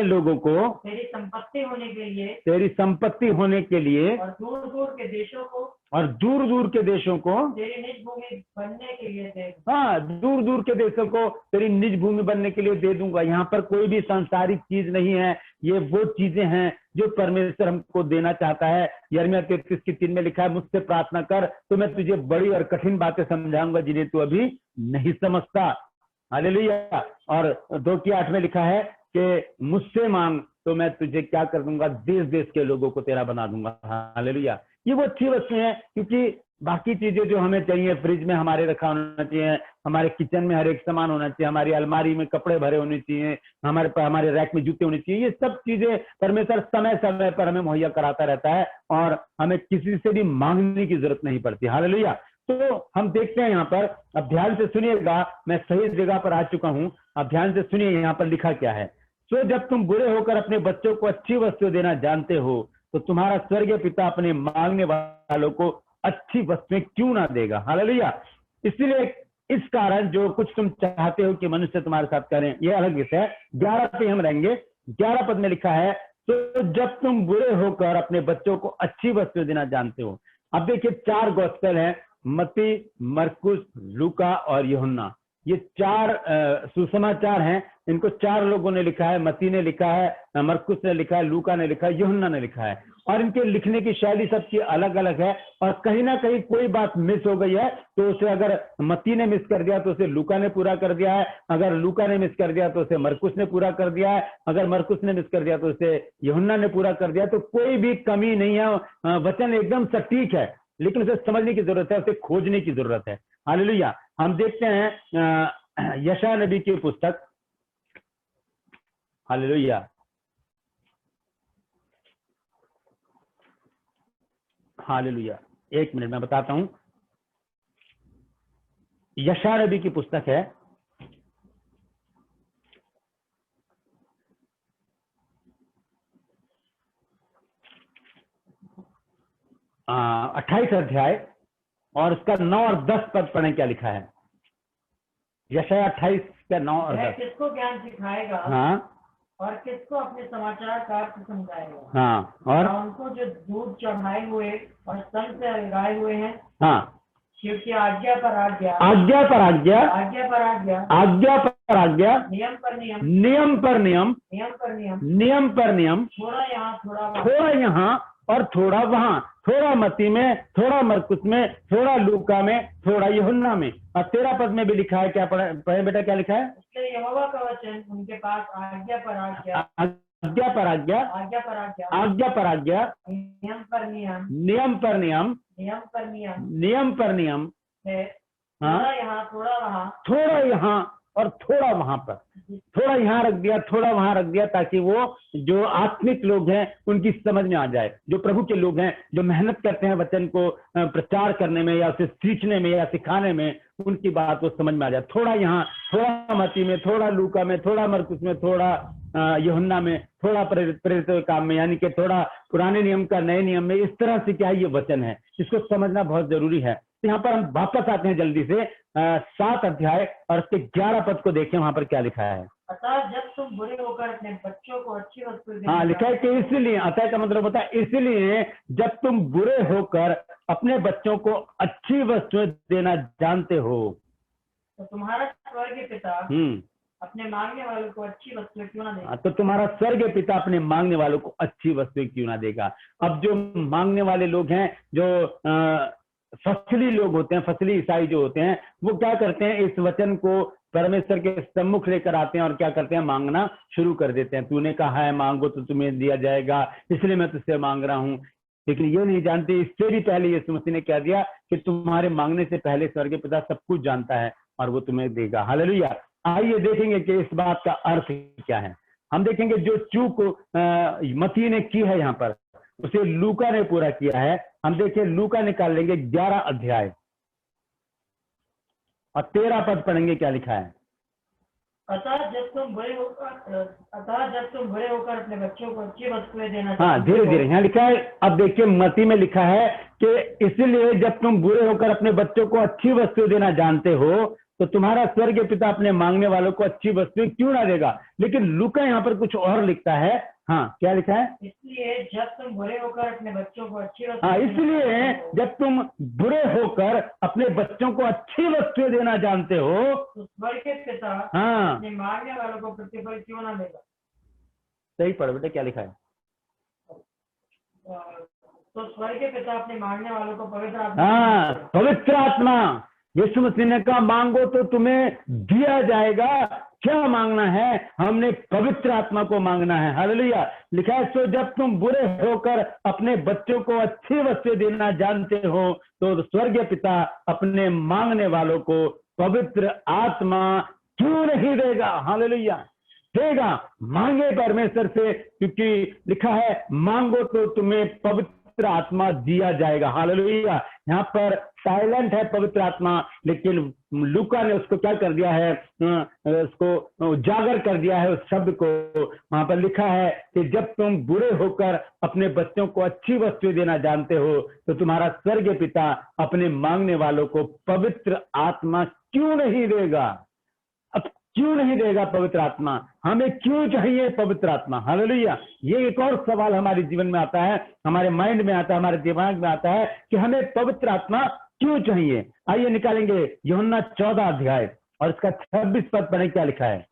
लोगों को तेरी संपत्ति होने के लिए और दूर दूर के देशों को तेरी निज भूमि बनने के लिए दे दूंगा। हाँ, दूर दूर के देशों को तेरी निज भूमि बनने के लिए दे दूंगा। यहाँ पर कोई भी सांसारिक चीज नहीं है, ये वो चीजें हैं जो परमेश्वर हमको देना चाहता है। यिर्मयाह 33:3 में लिखा है, मुझसे प्रार्थना कर तो मैं तुझे बड़ी और कठिन बातें समझाऊंगा जिन्हें तू अभी नहीं समझता। हालेलुया। और 2:8 में लिखा है कि मुझसे मांग तो मैं तुझे क्या कर दूंगा? देश देश के लोगों को तेरा बना दूंगा। हालेलुया। ये वो अच्छी वस्तु है, क्योंकि बाकी चीजें जो हमें चाहिए, फ्रिज में हमारे रखा होना चाहिए, हमारे किचन में हर एक सामान होना चाहिए, हमारी अलमारी में कपड़े भरे होने चाहिए, हमारे रैक में जूते होने चाहिए, ये सब चीजें परमेश्वर समय समय पर हमें मुहैया कराता रहता है और हमें किसी से भी मांगने की जरूरत नहीं पड़ती। हालेलुया। तो हम देखते हैं यहाँ पर, अब ध्यान से सुनिएगा, मैं सही जगह पर आ चुका हूँ। अब ध्यान से सुनिए यहाँ पर लिखा क्या है। तो जब तुम बुरे होकर अपने बच्चों को अच्छी वस्तु देना जानते हो तो तुम्हारा स्वर्गीय पिता अपने मांगने वालों को अच्छी वस्तुएं क्यों ना देगा। हालेलुया। इसलिए इस कारण जो कुछ तुम चाहते हो कि मनुष्य तुम्हारे साथ करें, यह अलग विषय है। 11 पे हम रहेंगे। 11 पद में लिखा है, तो जब तुम बुरे होकर अपने बच्चों को अच्छी वस्तु देना जानते हो। अब देखिए 4 गॉस्पेल हैं, मत्ती, मरकुस, लूका और यूहन्ना। ये 4 सुसमाचार हैं। इनको 4 लोगों ने लिखा है। मत्ती ने लिखा है, मरकुस ने लिखा है, लूका ने लिखा है, यूहन्ना ने लिखा है। और इनके लिखने की शैली सबकी अलग अलग है, और कहीं ना कहीं कोई बात मिस हो गई है तो उसे अगर मत्ती ने मिस कर दिया तो उसे लूका ने पूरा कर दिया है, अगर लूका ने मिस कर दिया तो उसे मरकुस ने पूरा कर दिया है, अगर मरकुस ने मिस कर दिया तो उसे यूहन्ना ने पूरा कर दिया। तो कोई भी कमी नहीं है, वचन एकदम सटीक है, लेकिन उसे समझने की जरूरत है, उसे खोजने की जरूरत है। हालेलुया। हम देखते हैं यशायाह नबी की पुस्तक, हालेलुया, हालेलुया, एक मिनट मैं बताता हूं। यशायाह नबी की पुस्तक है, आ, 28 अध्याय और उसका 9 और 10 पद पढ़ें, क्या लिखा है। यशायाह 28 का 9 और 10। किसको ज्ञान सिखाएगा, हाँ, और किसको अपने समाचार का अर्थ समझाएगा। हाँ, और उनको जो दूध चढ़ाए हुए और स्तन से लगाए हुए हैं, हाँ, शिव की आज्ञा पर आज्ञा, आज्ञा पर आज्ञा, आज्ञा पर आज्ञा, आज्ञा पर आज्ञा, नियम पर नियम, नियम पर नियम, नियम पर नियम, नियम पर नियम, थोड़ा यहाँ थोड़ा वहाँ, थोड़ा यहाँ और थोड़ा वहां, थोड़ा मत्ती में, थोड़ा मरकुस में, थोड़ा लूका में, थोड़ा यूहन्ना में। और 13 पद में भी लिखा है, क्या पढ़े बेटा, क्या लिखा है। इसलिए यहोवा का वचन उनके पास आज्ञा पर आज्ञा, आज्ञा पर आज्ञा, आज्ञा पर आज्ञा, आज्ञा पर आज्ञा, नियम पर नियम, नियम पर नियम, नियम पर नियम नियम पर नियम है। हाँ, थोड़ा यहाँ थोड़ा वहाँ, थोड़ा यहाँ और थोड़ा वहां पर, थोड़ा यहाँ रख दिया, थोड़ा वहां रख दिया, ताकि वो जो आत्मिक लोग हैं उनकी समझ में आ जाए, जो प्रभु के लोग हैं, जो मेहनत करते हैं वचन को प्रचार करने में या उसे सीखने में या सिखाने में, उनकी बात वो समझ में आ जाए। थोड़ा यहाँ, थोड़ा मत्ती में, थोड़ा लूका में, थोड़ा मरकुस में, थोड़ा यूहन्ना में, थोड़ा प्रेरित काम में, यानी कि थोड़ा पुराने नियम का नए नियम में। इस तरह से क्या ये वचन है, इसको समझना बहुत जरूरी है। तो यहाँ पर हम वापस आते हैं जल्दी से 7 अध्याय और उसके 11 पद को देखें, वहां पर क्या लिखा है। अतः जब तुम बुरे होकर अपने बच्चों को अच्छी वस्तु हाँ, लिखा है कि इसलिए, अतः का मतलब होता है इसलिए जब तुम बुरे होकर अपने बच्चों को अच्छी वस्तुएं देना जानते हो, तो तुम्हारा स्वर्गीय पिता अपने मांगने वालों को अच्छी वस्तुएं क्यों ना देगा। तो तुम्हारा स्वर्गीय पिता अपने मांगने वालों को अच्छी वस्तुएं क्यों ना देगा। अब जो मांगने वाले लोग हैं, जो फसली लोग होते हैं, फसली ईसाई जो होते हैं, वो क्या करते हैं, इस वचन को परमेश्वर के सम्मुख लेकर आते हैं और क्या करते हैं, मांगना शुरू कर देते हैं। तूने कहा है मांगो तो तुम्हें दिया जाएगा, इसलिए मैं तुझसे मांग रहा हूँ। लेकिन ये नहीं जानते, इससे भी पहले यीशु मसीह ने क्या दिया कि तुम्हारे मांगने से पहले स्वर्गीय पिता सब कुछ जानता है और वो तुम्हें देगा। हालेलुया। आइए देखेंगे कि इस बात का अर्थ क्या है। हम देखेंगे जो चूक मसीह ने की है यहाँ पर, उसे लूका ने पूरा किया है। हम देखिए, लूका निकाल लेंगे 11 अध्याय और 13 पद पढ़ेंगे, क्या लिखा है। अतः जब तुम बुरे होकर अपने बच्चों को अच्छी वस्तुएं देना, हाँ, धीरे धीरे यहाँ लिखा है। अब देखिए, मत्ती में लिखा है कि इसलिए जब तुम बुरे होकर अपने बच्चों को अच्छी वस्तुएं देना जानते हो, तो तुम्हारा स्वर्गीय पिता अपने मांगने वालों को अच्छी वस्तुएं क्यों ना देगा। लेकिन लूका यहाँ पर कुछ और लिखता है। हाँ, क्या लिखा है। इसलिए जब तुम बुरे होकर अपने बच्चों को अच्छी वस्तुएं, हाँ, इसलिए जब तुम बुरे होकर अपने बच्चों को अच्छी वस्तुएं देना जानते हो, तो स्वर्गीय पिता हाँ, अपने मांगने वालों को प्रतिफल क्यों ना देगा। सही पढ़ो बेटा, क्या लिखा है। तो स्वर्गीय पिता अपने मांगने वालों को पवित्र आत्मा, हाँ, पवित्र आत्मा। यीशु मसीह ने कहा मांगो तो तुम्हें दिया जाएगा। क्या मांगना है, हमने पवित्र आत्मा को मांगना है। हालेलुया। लिखा है, तो जब तुम बुरे होकर अपने बच्चों को अच्छी वस्तुएं देना जानते हो, तो स्वर्गीय पिता अपने मांगने वालों को पवित्र आत्मा क्यों नहीं देगा। हालेलुया। देगा, मांगे परमेश्वर से, क्योंकि लिखा है मांगो तो तुम्हें पवित्र आत्मा दिया जाएगा। हालेलुया। यहाँ पर साइलेंट है पवित्र आत्मा, लेकिन लूका ने उसको क्या कर दिया है, उसको उजागर कर दिया है। उस शब्द को वहां पर लिखा है कि जब तुम बुरे होकर अपने बच्चों को अच्छी वस्तुएं देना जानते हो, तो तुम्हारा स्वर्गीय पिता अपने मांगने वालों को पवित्र आत्मा क्यों नहीं देगा। अब क्यों नहीं देगा पवित्र आत्मा, हमें क्यों चाहिए पवित्र आत्मा। हालेलुया। ये एक और सवाल हमारे जीवन में आता है, हमारे माइंड में आता है, हमारे दिमाग में आता है कि हमें पवित्र आत्मा क्यों चाहिए। आइए निकालेंगे यूहन्ना 14 अध्याय और इसका 26 पद पढ़ें, क्या लिखा है।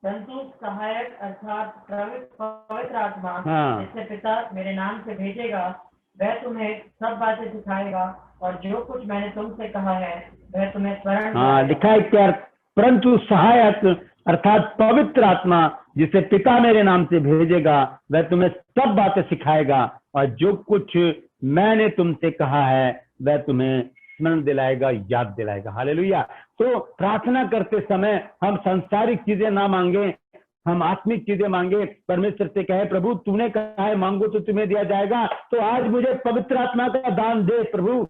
परंतु सहायक अर्थात पवित्र आत्मा हाँ। जिसे पिता मेरे नाम से भेजेगा, वह तुम्हें सब बातें सिखाएगा और जो कुछ मैंने तुमसे कहा है वह तुम्हें स्मरण हाँ, दिलाएगा। लिखा है क्या? परंतु सहायक अर्थात पवित्र आत्मा जिसे पिता मेरे नाम से भेजेगा, वह तुम्हें सब बातें सिखाएगा और जो कुछ मैंने तुमसे कहा है वह तुम्हें स्मरण दिलाएगा, याद दिलाएगा। हालेलुया। तो प्रार्थना करते समय हम सांसारिक चीजें ना मांगे, हम आत्मिक चीजें मांगे। परमेश्वर से कहे, प्रभु तूने कहा है मांगो तो तुम्हें दिया जाएगा, तो आज मुझे पवित्र आत्मा का दान दे प्रभु,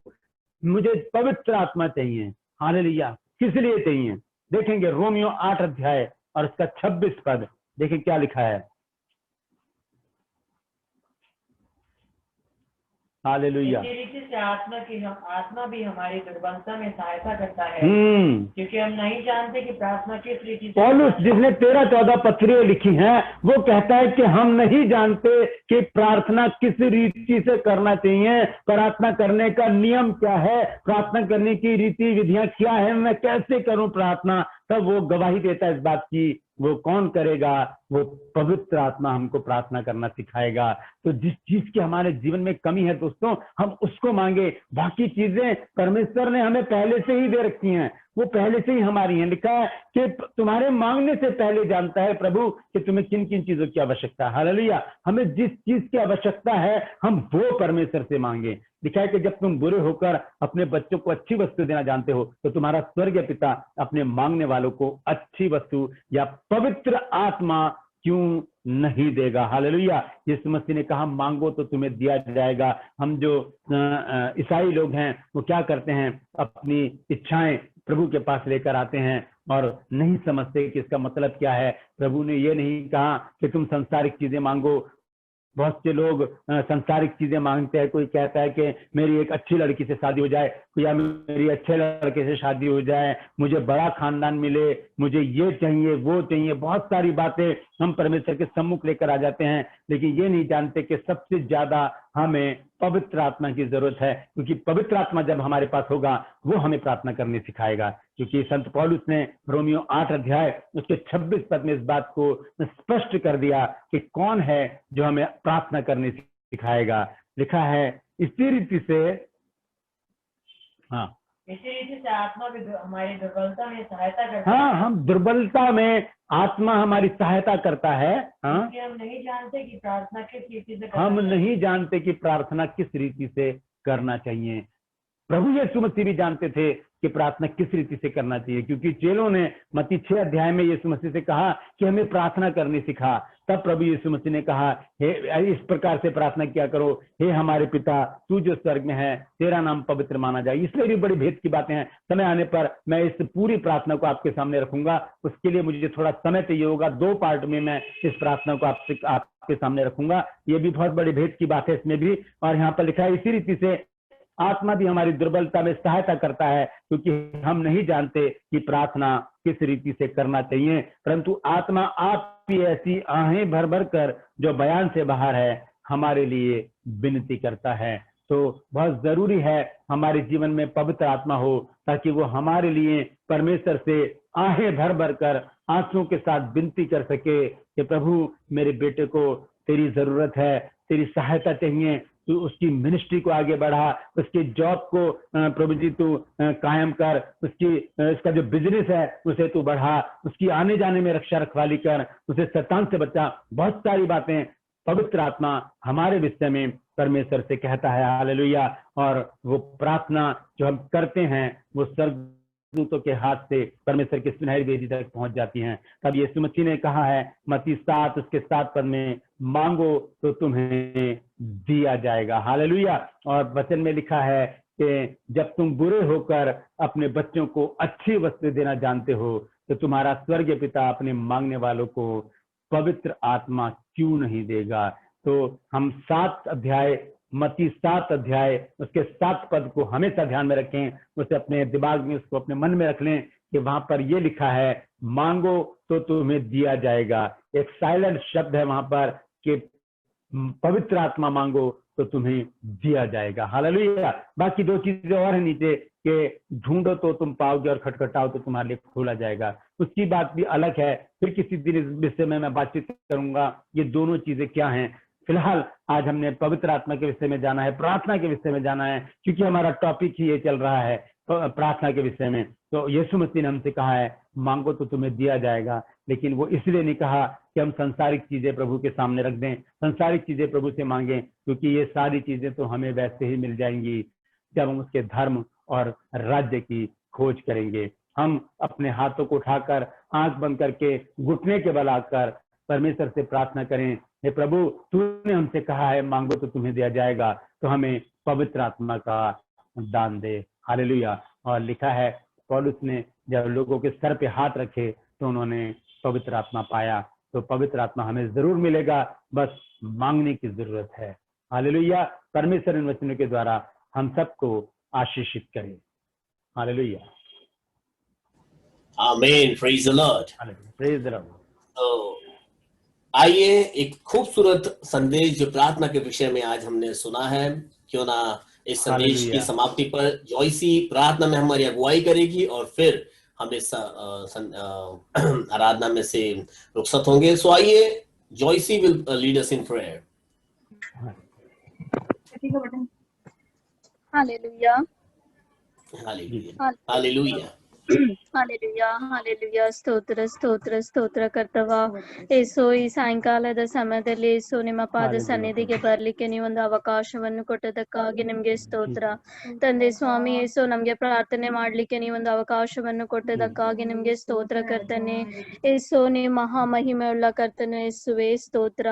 मुझे पवित्र आत्मा चाहिए। हालेलुया। किस लिए चाहिए? देखेंगे रोमियो 8 अध्याय और इसका 26 पद, देखिए क्या लिखा है। हालेलुया। इसी रीति से आत्मा भी हमारी दुर्बलता में सहायता करता है, क्योंकि हम नहीं जानते कि प्रार्थना किस रीति से। पौलुस जिसने 13-14 पत्रियां लिखी हैं, वो कहता है कि हम नहीं जानते कि प्रार्थना किस रीति से करना चाहिए, प्रार्थना करने का नियम क्या है, प्रार्थना करने की रीति विधियां क्या है, मैं कैसे करूं प्रार्थना। तब वो गवाही देता है इस बात की, वो कौन करेगा? वो पवित्र आत्मा हमको प्रार्थना करना सिखाएगा। तो जिस चीज की हमारे जीवन में कमी है दोस्तों, हम उसको मांगे। बाकी चीजें परमेश्वर ने हमें पहले से ही दे रखी हैं, वो पहले से ही हमारी हैं। लिखा है कि तुम्हारे मांगने से पहले जानता है प्रभु कि तुम्हें किन किन चीजों की आवश्यकता है। हालेलुया। हमें जिस चीज की आवश्यकता है हम वो परमेश्वर से मांगे। लिखा है कि जब तुम बुरे होकर अपने बच्चों को अच्छी वस्तु देना जानते हो, तो तुम्हारा स्वर्गीय पिता अपने मांगने वालों को अच्छी वस्तु या पवित्र आत्मा क्यों नहीं देगा। हालेलुया। यीशु मसीह ने कहा मांगो तो तुम्हें दिया जाएगा। हम जो ईसाई लोग हैं वो क्या करते हैं, अपनी इच्छाएं प्रभु के पास लेकर आते हैं और नहीं समझते कि इसका मतलब क्या है। प्रभु ने ये नहीं कहा कि तुम संसारिक चीजें मांगो। बहुत से लोग संसारिक चीजें मांगते हैं। कोई कहता है कि मेरी एक अच्छी लड़की से शादी हो जाए, या मेरी अच्छे लड़के से शादी हो जाए, मुझे बड़ा खानदान मिले, मुझे ये चाहिए वो चाहिए। बहुत सारी बातें हम परमेश्वर के सम्मुख लेकर आ जाते हैं, लेकिन ये नहीं जानते कि सबसे ज्यादा हमें पवित्र आत्मा की जरूरत है, क्योंकि पवित्र आत्मा जब हमारे पास होगा वो हमें प्रार्थना करनी सिखाएगा। क्योंकि संत पौलुस ने रोमियो 8 अध्याय उसके 26 पद में इस बात को स्पष्ट कर दिया कि कौन है जो हमें प्रार्थना करनी सिखाएगा। लिखा है इसी रीति से, हाँ, इसी रीति से आत्मा भी हमारी दुर्बलता में सहायता करता हाँ, है। हम दुर्बलता में आत्मा हमारी सहायता करता है। हाँ, हम नहीं जानते कि प्रार्थना किस रीति से हम नहीं जानते कि प्रार्थना किस रीति से करना चाहिए। प्रभु यीशु मसीह भी जानते थे कि प्रार्थना किस रीति से करना चाहिए, क्योंकि चेलों ने मत्ती 6 अध्याय में यीशु मसीह से कहा कि हमें प्रार्थना करनी सिखा। तब प्रभु यीशु मसीह ने कहा, हे इस प्रकार से प्रार्थना किया करो, हे हमारे पिता तू जो स्वर्ग में है, तेरा नाम पवित्र माना जाए। इसलिए भी बड़ी भेद की बातें हैं। समय आने पर मैं इस पूरी प्रार्थना को आपके सामने रखूंगा। उसके लिए मुझे थोड़ा समय चाहिए होगा। 2 पार्ट में मैं इस प्रार्थना को आपके सामने रखूंगा। ये भी बहुत बड़ी भेद की बात है इसमें भी। और यहाँ पर लिखा है इसी रीति से आत्मा भी हमारी दुर्बलता में सहायता करता है, क्योंकि हम नहीं जानते कि प्रार्थना किस रीति से करना चाहिए, परंतु आत्मा आप ही ऐसी आहें भर भर कर जो बयान से बाहर है हमारे लिए विनती करता है। तो बहुत जरूरी है हमारे जीवन में पवित्र आत्मा हो, ताकि वो हमारे लिए परमेश्वर से आहें भर भर कर आंसुओं के साथ विनती कर सके कि प्रभु मेरे बेटे को तेरी जरूरत है, तेरी सहायता चाहिए, तू उसकी मिनिस्ट्री को आगे बढ़ा, उसकी जॉब को प्रभु जी तू कायम कर, इसका जो बिजनेस है उसे तू बढ़ा, उसकी आने जाने में रक्षा रखवाली कर, उसे शैतान से बचा। बहुत सारी बातें पवित्र आत्मा हमारे विषय में परमेश्वर से कहता है। हालेलुया। और वो प्रार्थना जो हम करते हैं वो स्वर्गदूतों के हाथ से परमेश्वर की सुनहरी वेदी तक पहुंच जाती हैं। तब यीशु मसीह ने कहा है मत्ती 7 उसके 7 पद में, मांगो तो तुम्हें दिया जाएगा। हालेलुया। और वचन में लिखा है कि जब तुम बुरे होकर अपने बच्चों को अच्छी वस्तु देना जानते हो, तो तुम्हारा स्वर्गीय पिता अपने मांगने वालों को पवित्र आत्मा क्यों नहीं देगा। तो हम 7 अध्याय मत्ती 7 अध्याय उसके 7 पद को हमेशा ध्यान में रखें, उसे अपने दिमाग में, उसको अपने मन में रख लें कि वहां पर ये लिखा है मांगो तो तुम्हें दिया जाएगा। एक साइलेंट शब्द है वहां पर कि पवित्र आत्मा मांगो तो तुम्हें दिया जाएगा। हालेलुया। बाकी 2 चीजें और है नीचे कि ढूंढो तो तुम पाओगे और खटखटाओ तो तुम्हारे लिए खोला जाएगा। उसकी बात भी अलग है, फिर किसी दिन इस विषय में मैं बातचीत करूंगा ये दोनों चीजें क्या हैं। फिलहाल आज हमने पवित्र आत्मा के विषय में जाना है, प्रार्थना के विषय में जाना है, क्योंकि हमारा टॉपिक ही ये चल रहा है प्रार्थना के विषय में। तो यीशु मसीह ने हमसे कहा है मांगो तो तुम्हें दिया जाएगा, लेकिन वो इसलिए नहीं कहा कि हम संसारिक चीजें प्रभु के सामने रख दें, संसारिक चीजें प्रभु से मांगें, क्योंकि ये सारी चीजें तो हमें वैसे ही मिल जाएंगी जब हम उसके धर्म और राज्य की खोज करेंगे। हम अपने हाथों को उठाकर आंख बंद करके घुटने के बल आकर परमेश्वर से प्रार्थना करें, हे प्रभु तूने हमसे कहा है मांगो तो तुम्हें दिया जाएगा, तो हमें पवित्र आत्मा का दान दे। हालेलुया। और लिखा है पौलुस ने जब लोगों के सर पे हाथ रखे तो उन्होंने पवित्र आत्मा पाया। तो पवित्र आत्मा हमें जरूर मिलेगा, बस मांगने की जरूरत है। हालेलुया। परमेश्वर इन वचनों के द्वारा हम सबको आशीषित करे। हालेलुया। आमीन। Praise the Lord. Praise the Lord. तो आइए एक खूबसूरत संदेश जो प्रार्थना के विषय में आज हमने सुना है, क्यों ना इस संदेश की हालेलुया। समाप्ति पर जॉयसी प्रार्थना में हमारी अगुवाई करेगी और फिर हम इस आराधना में से रुखसत होंगे। सो आइए, Joycy will lead us in prayer. Hallelujah. Hallelujah. Hallelujah. Hallelujah hallelujah. ಸ್ತೋತ್ರ ಸ್ತೋತ್ರ ಸ್ತೋತ್ರ ಕರ್ತವ್ಯ. ಏಸು ಈ ಸಾಯಂಕಾಲದ ಸಮಯದಲ್ಲಿ ಏಸು ನಿಮ್ಮ ಪಾದ ಸನ್ನಿಧಿಗೆ ಬರ್ಲಿಕ್ಕೆ ನೀವೊಂದು ಅವಕಾಶವನ್ನು ಕೊಟ್ಟದಕ್ಕಾಗಿ ನಿಮ್ಗೆ ಸ್ತೋತ್ರ ತಂದೆ ಸ್ವಾಮಿ. ಏಸು ನಮ್ಗೆ ಪ್ರಾರ್ಥನೆ ಮಾಡ್ಲಿಕ್ಕೆ ನೀವೊಂದು ಅವಕಾಶವನ್ನು ಕೊಟ್ಟದಕ್ಕಾಗಿ ನಿಮ್ಗೆ ಸ್ತೋತ್ರ ಕರ್ತನೆ. ಏಸು ನೀ ಮಹಾ ಮಹಿಮೆಯುಳ್ಳ ಕರ್ತನೆ ಯೇಸುವೆ ಸ್ತೋತ್ರ.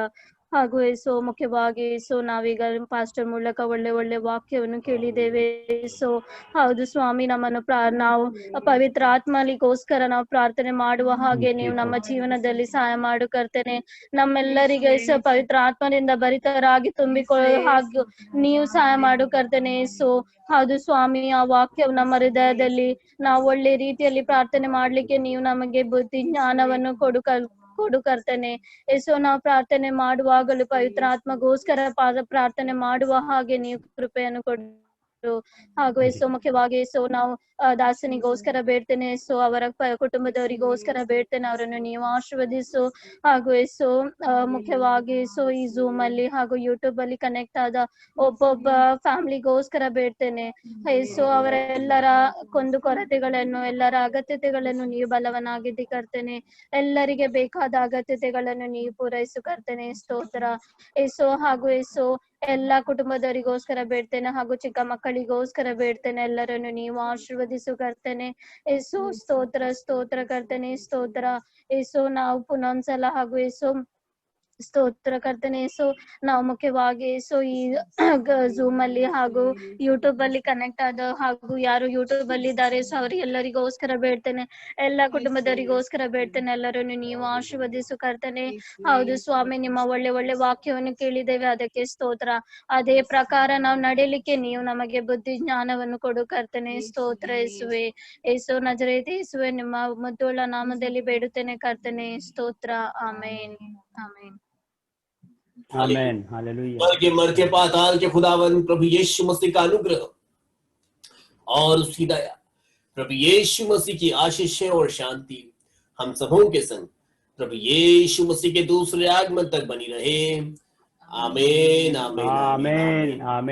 ಹಾಗೂ ಏಸು ಮುಖ್ಯವಾಗಿ ಏಸು ನಾವೀಗ ಪಾಸ್ಟರ್ ಮೂಲಕ ಒಳ್ಳೆ ಒಳ್ಳೆ ವಾಕ್ಯವನ್ನು ಕೇಳಿದ್ದೇವೆ. ಏಸು ಹೌದು ಸ್ವಾಮಿ, ನಮ್ಮನ್ನು ನಾವು ಪವಿತ್ರ ಆತ್ಮಲಿಗೋಸ್ಕರ ನಾವು ಪ್ರಾರ್ಥನೆ ಮಾಡುವ ಹಾಗೆ ನೀವು ನಮ್ಮ ಜೀವನದಲ್ಲಿ ಸಹಾಯ ಮಾಡು ಕರ್ತನೆ. ನಮ್ಮೆಲ್ಲರಿಗೆ ಏಸು ಪವಿತ್ರ ಆತ್ಮದಿಂದ ಭರಿತರಾಗಿ ತುಂಬಿಕೊಳ್ಳೋ ಹಾಗೆ ನೀವು ಸಹಾಯ ಮಾಡು ಕರ್ತನೆ. ಏಸು ಹೌದು ಸ್ವಾಮಿ, ಆ ವಾಕ್ಯವು ನಮ್ಮ ಹೃದಯದಲ್ಲಿ ನಾವು ಒಳ್ಳೆ ರೀತಿಯಲ್ಲಿ ಪ್ರಾರ್ಥನೆ ಮಾಡ್ಲಿಕ್ಕೆ ನೀವು ನಮಗೆ ಬುದ್ಧಿ ಜ್ಞಾನವನ್ನು ಕೊಡು ಕರ್ತನೆ. ಏಸು ನಾವು ಪ್ರಾರ್ಥನೆ ಮಾಡುವಾಗಲೂ ಪವಿತ್ರ ಆತ್ಮಗೋಸ್ಕರ ಪ್ರಾರ್ಥನೆ ಮಾಡುವ ಹಾಗೆ ನೀವು ಕೃಪೆಯನ್ನು ಕೊಡು. ಹಾಗೂ ಏಸು ಮುಖ್ಯವಾಗಿ ಏಸು ನಾವು ದಾಸನಿಗೋಸ್ಕರ ಬೇಡ್ತೇನೆ. ಏಸು ಅವರ ಕುಟುಂಬದವರಿಗೋಸ್ಕರ ಬೇಡ್ತೇನೆ, ಅವರನ್ನು ನೀವು ಆಶೀರ್ವದಿಸು. ಹಾಗೂ ಏಸು ಮುಖ್ಯವಾಗಿ ಏಸು ಈ ಝೂಮ್ ಅಲ್ಲಿ ಹಾಗೂ ಯೂಟ್ಯೂಬ್ ಅಲ್ಲಿ ಕನೆಕ್ಟ್ ಆದ ಒಬ್ಬೊಬ್ಬ ಫ್ಯಾಮಿಲಿಗೋಸ್ಕರ ಬೇಡ್ತೇನೆ. ಏಸು ಅವರ ಎಲ್ಲರ ಕೊರತೆಗಳನ್ನು ಎಲ್ಲರ ಅಗತ್ಯತೆಗಳನ್ನು ನೀವು ಬಲವನ್ನಾಗಿದ್ದಿ ಕರ್ತೇನೆ. ಎಲ್ಲರಿಗೆ ಬೇಕಾದ ಅಗತ್ಯತೆಗಳನ್ನು ನೀವು ಪೂರೈಸು ಕರ್ತೇನೆ. ಸ್ತೋತ್ರ ಏಸು. ಹಾಗೂ ಏಸು ಎಲ್ಲಾ ಕುಟುಂಬದವರಿಗೋಸ್ಕರ ಬೇಡ್ತೇನೆ, ಹಾಗೂ ಚಿಕ್ಕ ಮಕ್ಕಳಿಗೋಸ್ಕರ ಬೇಡ್ತೇನೆ. ಎಲ್ಲರನ್ನು ನೀವು ಆಶೀರ್ವದಿಸು ಕರ್ತೇನೆ. ಏಸು ಸ್ತೋತ್ರ ಸ್ತೋತ್ರ ಕರ್ತೇನೆ. ಸ್ತೋತ್ರ ಏಸು. ನಾವು ಪುನೊಂದ್ಸಲ ಹಾಗೂ ಏಸು ಸ್ತೋತ್ರ ಕರ್ತನೆ. ಏಸು ನಾವು ಮುಖ್ಯವಾಗಿ ಏಸು ಈ ಝೂಮ್ ಅಲ್ಲಿ ಹಾಗೂ ಯೂಟ್ಯೂಬ್ ಅಲ್ಲಿ ಕನೆಕ್ಟ್ ಆದ ಹಾಗೂ ಯಾರು ಯೂಟ್ಯೂಬ್ ಅಲ್ಲಿ ಇದ್ದಾರೆ ಸೊ ಅವರಿಗೆಲ್ಲರಿಗೋಸ್ಕರ ಬೇಡ್ತೇನೆ. ಎಲ್ಲ ಕುಟುಂಬದವರಿಗೋಸ್ಕರ ಬೇಡ್ತೇನೆ. ಎಲ್ಲರನ್ನು ನೀವು ಆಶೀರ್ವದಿಸು ಕರ್ತನೆ. ಹೌದು ಸ್ವಾಮಿ, ನಿಮ್ಮ ಒಳ್ಳೆ ಒಳ್ಳೆ ವಾಕ್ಯವನ್ನು ಕೇಳಿದ್ದೇವೆ, ಅದಕ್ಕೆ ಸ್ತೋತ್ರ. ಅದೇ ಪ್ರಕಾರ ನಾವು ನಡೆಯಲಿಕ್ಕೆ ನೀವು ನಮಗೆ ಬುದ್ಧಿ ಜ್ಞಾನವನ್ನು ಕೊಡು ಕರ್ತನೆ. ಸ್ತೋತ್ರ ಯೇಸುವೆ. ಏಸು ನಜರೇತ್ ಯೇಸುವೆ, ನಿಮ್ಮ ಮುದ್ದುಳ್ಳ ನಾಮದಲ್ಲಿ ಬೇಡುತ್ತೇನೆ ಕರ್ತನೆ. ಸ್ತೋತ್ರ. ಆಮೇನ್ ಆಮೇನ್ आमेन। हालेलुया। मर के पाताल के खुदावन प्रभु यीशु मसीह का अनुग्रह और उसकी दया, प्रभु यीशु मसीह की आशीषें और शांति हम सबों के संग प्रभु यीशु मसीह के दूसरे आगमन तक बनी रहे। आमीन आमीन आमीन आमीन।